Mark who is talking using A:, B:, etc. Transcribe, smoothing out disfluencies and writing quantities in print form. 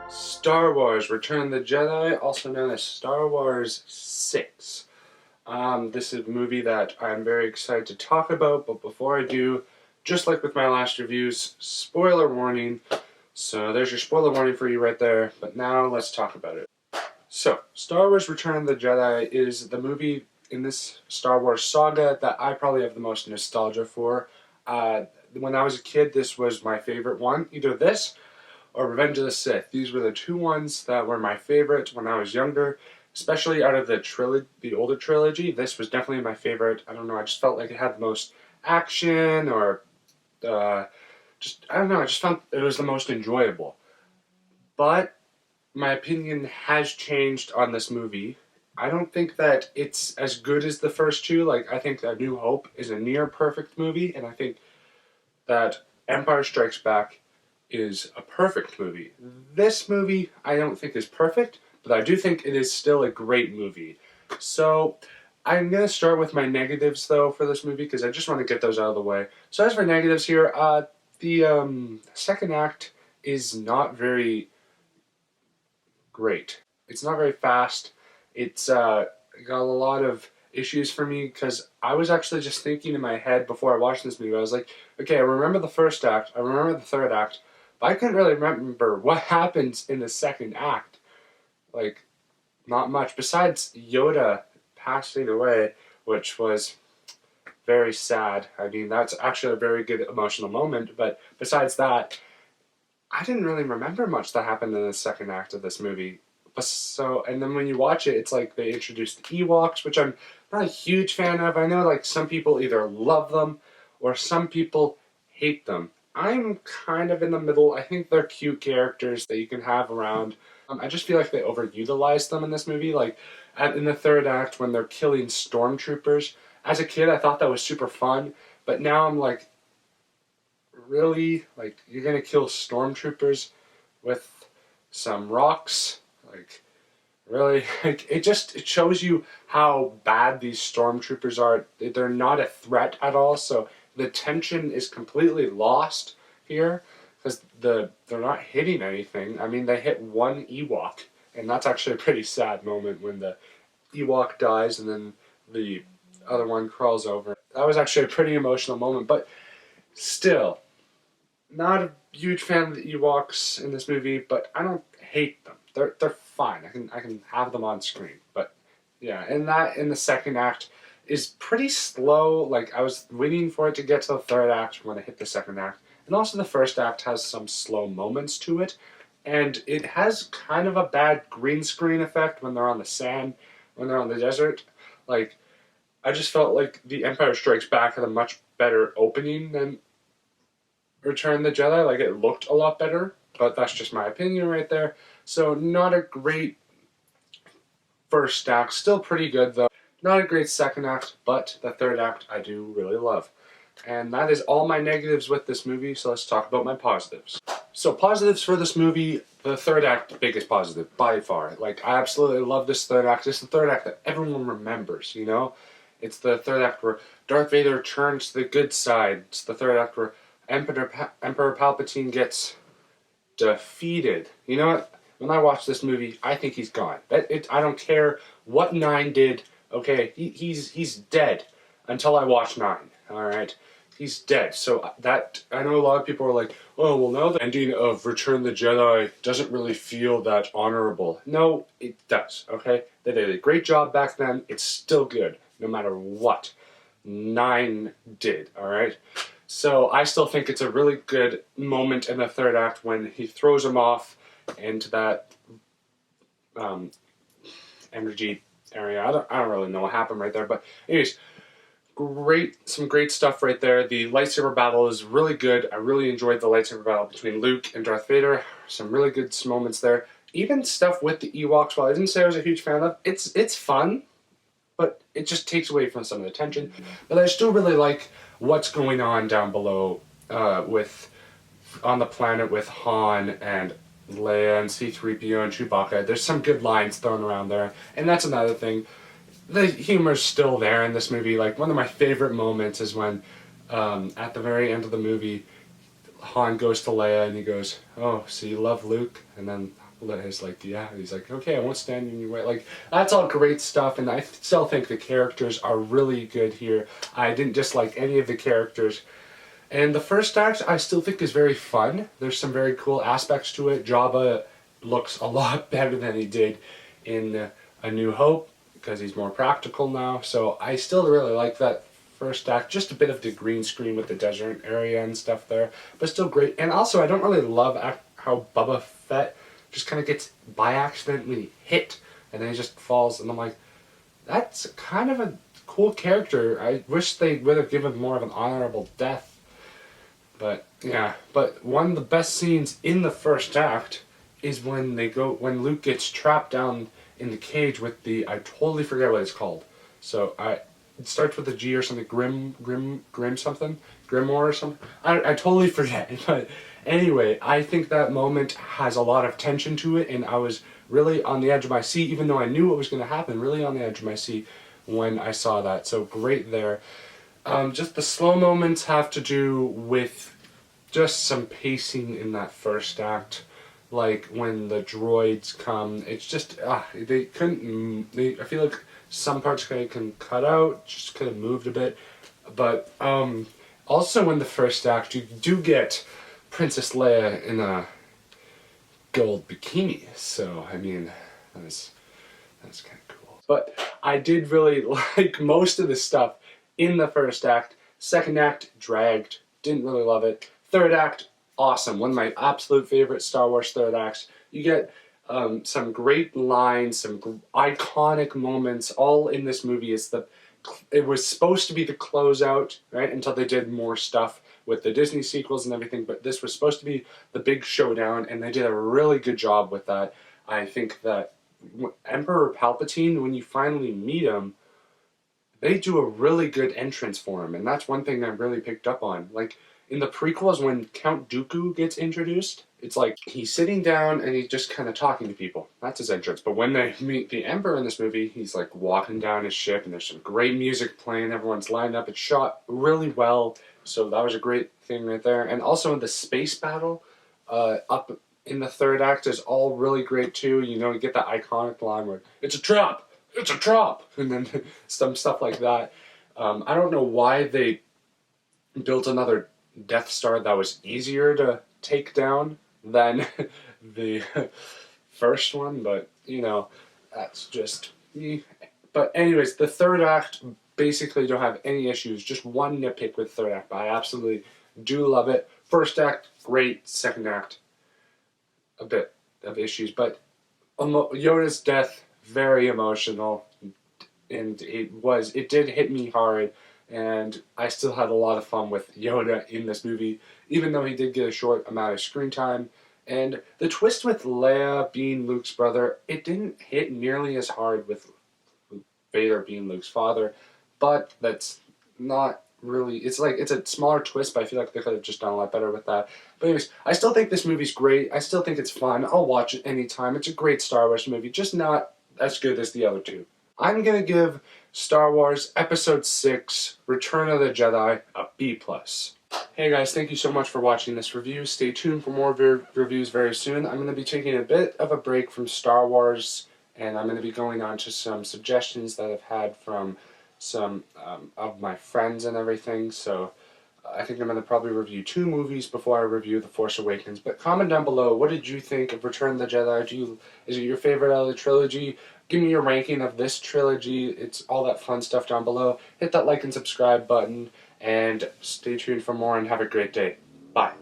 A: Star Wars Return of the Jedi, also known as Star Wars 6. This is a movie that I'm very excited to talk about, but before I do, just like with my last reviews, spoiler warning. So there's your spoiler warning for you right there, but now let's talk about it. So, Star Wars Return of the Jedi is the movie in this Star Wars saga that I probably have the most nostalgia for. When I was a kid, this was my favorite one. Either this or Revenge of the Sith. These were the two ones that were my favorite when I was younger, especially out of the older trilogy. This was definitely my favorite. I don't know, I just felt like it had the most action, or I don't know, I just found it was the most enjoyable. But my opinion has changed on this movie. I don't think that it's as good as the first two. Like, I think that New Hope is a near perfect movie, and I think that Empire Strikes Back is a perfect movie. This movie I don't think is perfect, but I do think it is still a great movie. So I'm going to start with my negatives though for this movie because I just want to get those out of the way. So as for negatives here, the second act is not very great. It's not very fast. It's got a lot of issues for me because I was actually just thinking in my head before I watched this movie. I was like, okay, I remember the first act, I remember the third act, but I couldn't really remember what happens in the second act. Like, not much. Besides Yoda passing away, which was very sad. I mean, that's actually a very good emotional moment, but besides that, I didn't really remember much that happened in the second act of this movie. So, and then when you watch it, it's like they introduced the Ewoks, which I'm not a huge fan of. I know like some people either love them or some people hate them. I'm kind of in the middle. I think they're cute characters that you can have around. I just feel like they overutilized them in this movie. Like in the third act when they're killing stormtroopers. As a kid, I thought that was super fun, but now I'm like, really? Like, you're gonna kill stormtroopers with some rocks? Like, really? Like, it shows you how bad these stormtroopers are. They're not a threat at all, so the tension is completely lost here because they're not hitting anything. I mean, they hit one Ewok, and that's actually a pretty sad moment when the Ewok dies and then the other one crawls over. That was actually a pretty emotional moment, but still, not a huge fan of the Ewoks in this movie, but I don't hate them. They're fine. I can have them on screen. But yeah, and that in the second act is pretty slow. Like, I was waiting for it to get to the third act when it hit the second act. And also the first act has some slow moments to it. And it has kind of a bad green screen effect when they're on the sand, when they're on the desert. Like, I just felt like The Empire Strikes Back had a much better opening than Return of the Jedi. Like, it looked a lot better, but that's just my opinion right there. So not a great first act, still pretty good though. Not a great second act, but the third act I do really love. And that is all my negatives with this movie, so let's talk about my positives. So positives for this movie, the third act, the biggest positive, by far. Like, I absolutely love this third act. It's the third act that everyone remembers, you know? It's the third act where Darth Vader turns to the good side. It's the third act where Emperor Palpatine gets defeated. You know what? When I watch this movie, I think he's gone. I don't care what 9 did. Okay, he's dead until I watch 9. All right, he's dead. So that, I know a lot of people are like, oh well, now the ending of Return of the Jedi doesn't really feel that honorable. No, it does. Okay, they did a great job back then. It's still good, no matter what 9 did. All right. So I still think it's a really good moment in the third act when he throws him off into that energy area. I don't really know what happened right there, but anyways, some great stuff right there. The lightsaber battle is really good. I really enjoyed the lightsaber battle between Luke and Darth Vader. Some really good moments there. Even stuff with the Ewoks, while I didn't say I was a huge fan of, it's fun, but it just takes away from some of the tension. But I still really like what's going on down below on the planet with Han and Leia and C-3PO and Chewbacca. There's some good lines thrown around there, and that's another thing. The humor's still there in this movie. Like, one of my favorite moments is when, at the very end of the movie, Han goes to Leia and he goes, "Oh, so you love Luke?" And then Leia's like, yeah. He's like, okay, I won't stand in your way. Like, that's all great stuff, and I still think the characters are really good here. I didn't dislike any of the characters. And the first act, I still think is very fun. There's some very cool aspects to it. Jabba looks a lot better than he did in A New Hope, because he's more practical now. So I still really like that first act. Just a bit of the green screen with the desert area and stuff there, but still great. And also, I don't really love how Boba Fett just kind of gets by accident when he hit, and then he just falls, and I'm like, that's kind of a cool character. I wish they would have given more of an honorable death. But yeah, but one of the best scenes in the first act is when Luke gets trapped down in the cage with the, I totally forget what it's called. So it starts with a G or something, Grim something, Grimoire or something. I totally forget. But anyway, I think that moment has a lot of tension to it, and I was really on the edge of my seat, even though I knew what was going to happen. Really on the edge of my seat when I saw that. So great there. Just the slow moments have to do with just some pacing in that first act. Like when the droids come, it's just, they couldn't, I feel like some parts they can cut out, just could have moved a bit. But also in the first act, you do get Princess Leia in a gold bikini. So, I mean, that's kind of cool. But I did really like most of the stuff in the first act. Second act, dragged. Didn't really love it. Third act, awesome. One of my absolute favorite Star Wars third acts. You get some great lines, some iconic moments, all in this movie. It was supposed to be the closeout, right, until they did more stuff with the Disney sequels and everything, but this was supposed to be the big showdown, and they did a really good job with that. I think that Emperor Palpatine, when you finally meet him, they do a really good entrance for him, and that's one thing I really picked up on. Like, in the prequels, when Count Dooku gets introduced, it's like he's sitting down and he's just kind of talking to people. That's his entrance. But when they meet the Emperor in this movie, he's like walking down his ship, and there's some great music playing. Everyone's lined up. It's shot really well. So that was a great thing right there. And also in the space battle, up in the third act is all really great too. You know, you get that iconic line where, "It's a trap! It's a trap!" And then some stuff like that. I don't know why they built another Death Star that was easier to take down than the first one, but you know, that's just me. But anyways, the third act, basically don't have any issues. Just one nitpick with third act, but I absolutely do love it. First act, great. Second act, a bit of issues, but Yoda's death, very emotional, and it did hit me hard. And I still had a lot of fun with Yoda in this movie, even though he did get a short amount of screen time. And the twist with Leia being Luke's brother, it didn't hit nearly as hard with Vader being Luke's father, but that's not really, it's a smaller twist, but I feel like they could have just done a lot better with that. But anyways, I still think this movie's great. I still think it's fun. I'll watch it anytime. It's a great Star Wars movie, just not as good as the other two. I'm going to give Star Wars Episode 6, Return of the Jedi, a B+. Hey guys, thank you so much for watching this review. Stay tuned for more reviews very soon. I'm going to be taking a bit of a break from Star Wars, and I'm going to be going on to some suggestions that I've had from some of my friends and everything. So I think I'm going to probably review 2 movies before I review The Force Awakens. But comment down below, what did you think of Return of the Jedi? Is it your favorite out of the trilogy? Give me your ranking of this trilogy. It's all that fun stuff down below. Hit that like and subscribe button, and stay tuned for more, and have a great day. Bye.